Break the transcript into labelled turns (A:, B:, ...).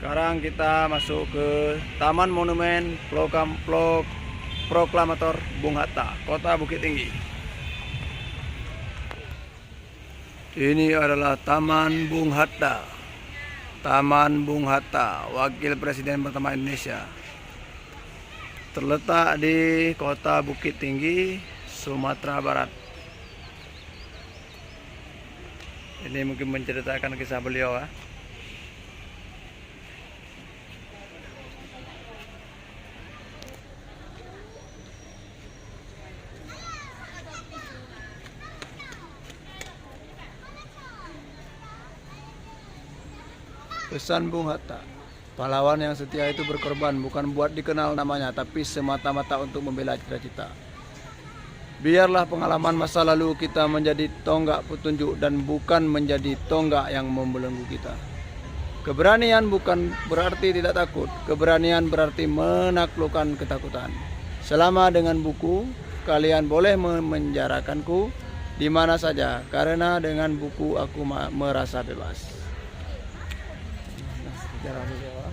A: Sekarang kita masuk ke Taman Monumen Proklamator Bung Hatta, Kota Bukit Tinggi. Ini adalah Taman Bung Hatta. Taman Bung Hatta, Wakil Presiden pertama Indonesia. Terletak di Kota Bukit Tinggi, Sumatera Barat. Ini mungkin menceritakan kisah beliau ya. Pesan Bung Hatta, pahlawan yang setia itu berkorban bukan buat dikenal namanya, tapi semata-mata untuk membela cita-cita. Biarlah pengalaman masa lalu kita menjadi tonggak petunjuk dan bukan menjadi tonggak yang membelenggu kita. Keberanian bukan berarti tidak takut, keberanian berarti menaklukkan ketakutan. Selama dengan buku, kalian boleh memenjarakanku di mana saja, karena dengan buku aku merasa bebas. Sejarah beliau.